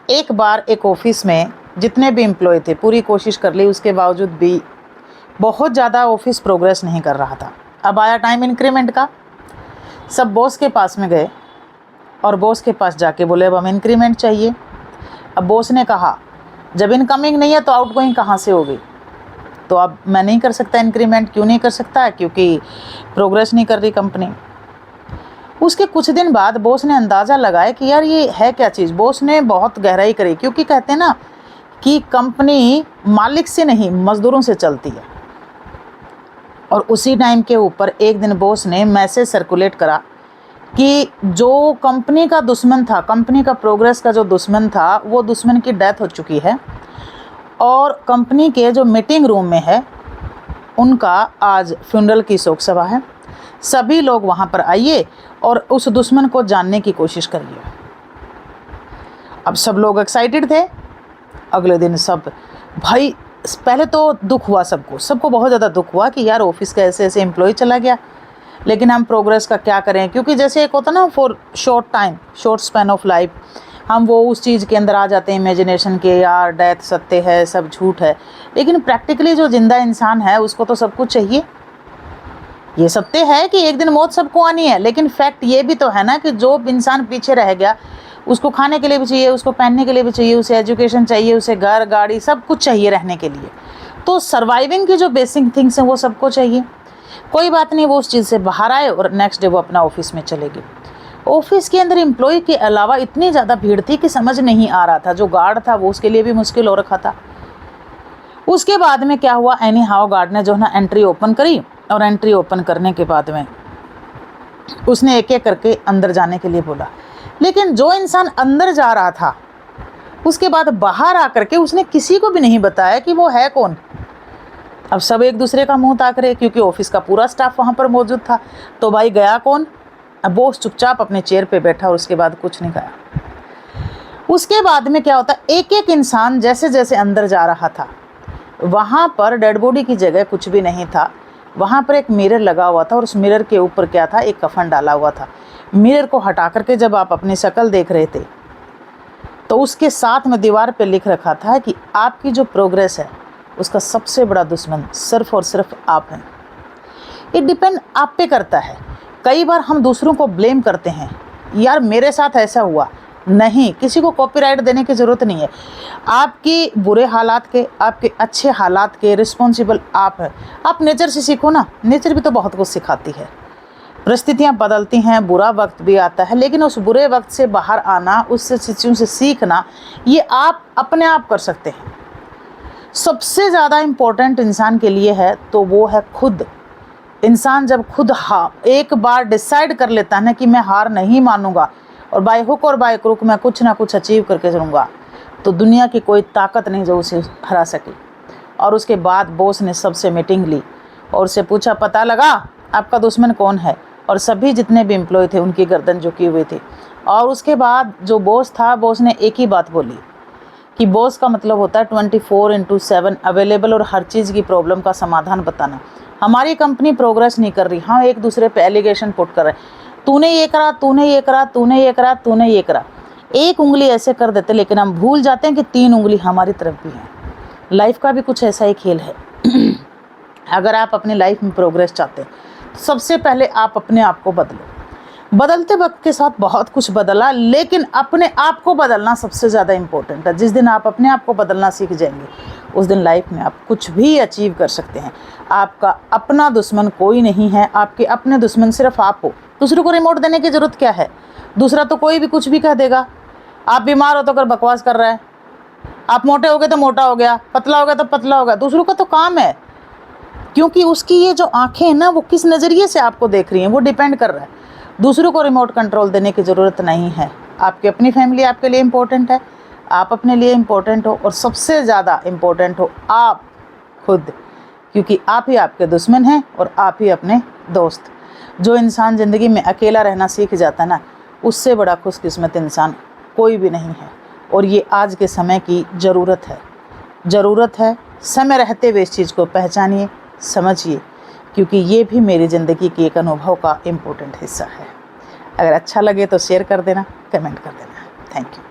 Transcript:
एक बार एक ऑफिस में जितने भी एम्प्लॉय थे पूरी कोशिश कर ली, उसके बावजूद भी बहुत ज़्यादा ऑफिस प्रोग्रेस नहीं कर रहा था। अब आया टाइम इंक्रीमेंट का। सब बॉस के पास में गए और बॉस के पास जाके बोले अब हमें इंक्रीमेंट चाहिए। अब बॉस ने कहा जब इनकमिंग नहीं है तो आउटगोइंग कहाँ से होगी, तो अब मैं नहीं कर सकता इंक्रीमेंट। क्यों नहीं कर सकता? क्योंकि प्रोग्रेस नहीं कर रही कंपनी। उसके कुछ दिन बाद बॉस ने अंदाज़ा लगाया कि यार ये है क्या चीज़। बॉस ने बहुत गहराई करी, क्योंकि कहते हैं ना कि कंपनी मालिक से नहीं मज़दूरों से चलती है। और उसी टाइम के ऊपर एक दिन बॉस ने मैसेज सर्कुलेट करा कि जो कंपनी का दुश्मन था, कंपनी का प्रोग्रेस का जो दुश्मन था, वो दुश्मन की डेथ हो चुकी है और कंपनी के जो मीटिंग रूम में है उनका आज फ्यूनरल की शोक सभा है। सभी लोग वहाँ पर आइए और उस दुश्मन को जानने की कोशिश करिए। अब सब लोग एक्साइटेड थे। अगले दिन सब भाई, पहले तो दुख हुआ सबको बहुत ज़्यादा दुख हुआ कि यार ऑफिस का ऐसे ऐसे एम्प्लॉय चला गया, लेकिन हम प्रोग्रेस का क्या करें। क्योंकि जैसे एक होता ना for short time, short span of life, हम वो उस चीज़ के अंदर आ जाते हैं इमेजिनेशन के, यार डेथ सत्य है, सब झूठ है। लेकिन प्रैक्टिकली जो जिंदा इंसान है उसको तो सब कुछ चाहिए। ये सत्य है कि एक दिन मौत सबको आनी है, लेकिन फैक्ट ये भी तो है ना कि जो इंसान पीछे रह गया उसको खाने के लिए भी चाहिए, उसको पहनने के लिए भी चाहिए, उसे एजुकेशन चाहिए, उसे घर गाड़ी सब कुछ चाहिए रहने के लिए। तो सर्वाइविंग की जो बेसिक थिंग्स हैं वो सबको चाहिए। कोई बात नहीं, वो उस चीज़ से बाहर आए और नेक्स्ट डे वो अपना ऑफिस में चले गए। ऑफिस के अंदर एम्प्लॉय के अलावा इतनी ज़्यादा भीड़ थी कि समझ नहीं आ रहा था। जो गार्ड था वो उसके लिए भी मुश्किल हो रखा था। उसके बाद में क्या हुआ, एनी हाउ गार्ड ने जो है ना एंट्री ओपन करी और एंट्री ओपन करने के बाद में उसने एक एक करके अंदर जाने के लिए बोला। लेकिन जो इंसान अंदर जा रहा था उसके बाद बाहर आकर के उसने किसी को भी नहीं बताया कि वो है कौन। अब सब एक दूसरे का मुंह ताक रहे, क्योंकि ऑफिस का पूरा स्टाफ वहाँ पर मौजूद था। तो भाई गया कौन? अब बॉस चुपचाप अपने चेयर पे बैठा और उसके बाद कुछ नहीं कहा। उसके बाद में क्या होता, एक एक इंसान जैसे जैसे अंदर जा रहा था, वहाँ पर डेड बॉडी की जगह कुछ भी नहीं था। वहाँ पर एक मिरर लगा हुआ था और उस मिरर के ऊपर क्या था, एक कफन डाला हुआ था। मिरर को हटा करके जब आप अपनी शक्ल देख रहे थे तो उसके साथ में दीवार पे लिख रखा था कि आपकी जो प्रोग्रेस है उसका सबसे बड़ा दुश्मन सिर्फ और सिर्फ आप हैं। ये डिपेंड आप पे करता है। कई बार हम दूसरों को ब्लेम करते हैं, यार मेरे साथ ऐसा हुआ। नहीं, किसी को कॉपीराइट देने की ज़रूरत नहीं है। आपकी बुरे हालात के, आपके अच्छे हालात के रिस्पॉन्सिबल आप हैं। आप नेचर से सीखो ना, नेचर भी तो बहुत कुछ सिखाती है। परिस्थितियाँ बदलती हैं, बुरा वक्त भी आता है, लेकिन उस बुरे वक्त से बाहर आना, उस स्थितियों से सीखना, ये आप अपने आप कर सकते हैं। सबसे ज़्यादा इम्पोर्टेंट इंसान के लिए है तो वो है खुद। इंसान जब खुद एक बार डिसाइड कर लेता है ना कि मैं हार नहीं मानूंगा और बाय हुक और बाय क्रुक मैं कुछ ना कुछ अचीव करके चलूँगा, तो दुनिया की कोई ताकत नहीं जो उसे हरा सके। और उसके बाद बॉस ने सबसे मीटिंग ली और उससे पूछा, पता लगा आपका दुश्मन कौन है? और सभी जितने भी एम्प्लॉय थे उनकी गर्दन झुकी हुई थी। और उसके बाद जो बॉस था, बॉस ने एक ही बात बोली कि बॉस का मतलब होता है 24/7 अवेलेबल और हर चीज़ की प्रॉब्लम का समाधान बताना। हमारी कंपनी प्रोग्रेस नहीं कर रही, हाँ एक दूसरे पे एलिगेशन पुट कर रहे हैं, तूने ये करा, तूने ये करा, तूने ये करा, तूने ये करा। एक उंगली ऐसे कर देते, लेकिन हम भूल जाते हैं कि 3 उंगली हमारी तरफ भी है। लाइफ का भी कुछ ऐसा ही खेल है। अगर आप अपनी लाइफ में प्रोग्रेस चाहते हैं तो सबसे पहले आप अपने आप को बदलो। बदलते वक्त के साथ बहुत कुछ बदला, लेकिन अपने आप को बदलना सबसे ज़्यादा इम्पोर्टेंट है। जिस दिन आप अपने आप को बदलना सीख जाएंगे उस दिन लाइफ में आप कुछ भी अचीव कर सकते हैं। आपका अपना दुश्मन कोई नहीं है, आपके अपने दुश्मन सिर्फ आप हो। दूसरों को रिमोट देने की ज़रूरत क्या है? दूसरा तो कोई भी कुछ भी कह देगा। आप बीमार हो तो कर बकवास कर रहा है, आप मोटे हो गए तो मोटा हो गया, पतला हो गया तो पतला हो गया। दूसरों का तो काम है, क्योंकि उसकी ये जो आंखें हैं ना, वो किस नज़रिए से आपको देख रही हैं वो डिपेंड कर रहा है। दूसरों को रिमोट कंट्रोल देने की ज़रूरत नहीं है। आपकी अपनी फैमिली आपके लिए इम्पोर्टेंट है, आप अपने लिए इम्पोर्टेंट हो, और सबसे ज़्यादा इम्पोर्टेंट हो आप खुद, क्योंकि आप ही आपके दुश्मन हैं और आप ही अपने दोस्त। जो इंसान ज़िंदगी में अकेला रहना सीख जाता है ना, उससे बड़ा खुशकिस्मत इंसान कोई भी नहीं है। और ये आज के समय की ज़रूरत है। ज़रूरत है, समय रहते हुए इस चीज़ को पहचानिए, समझिए, क्योंकि ये भी मेरी ज़िंदगी की एक अनुभव का इम्पोर्टेंट हिस्सा है। अगर अच्छा लगे तो शेयर कर देना, कमेंट कर देना। Thank you.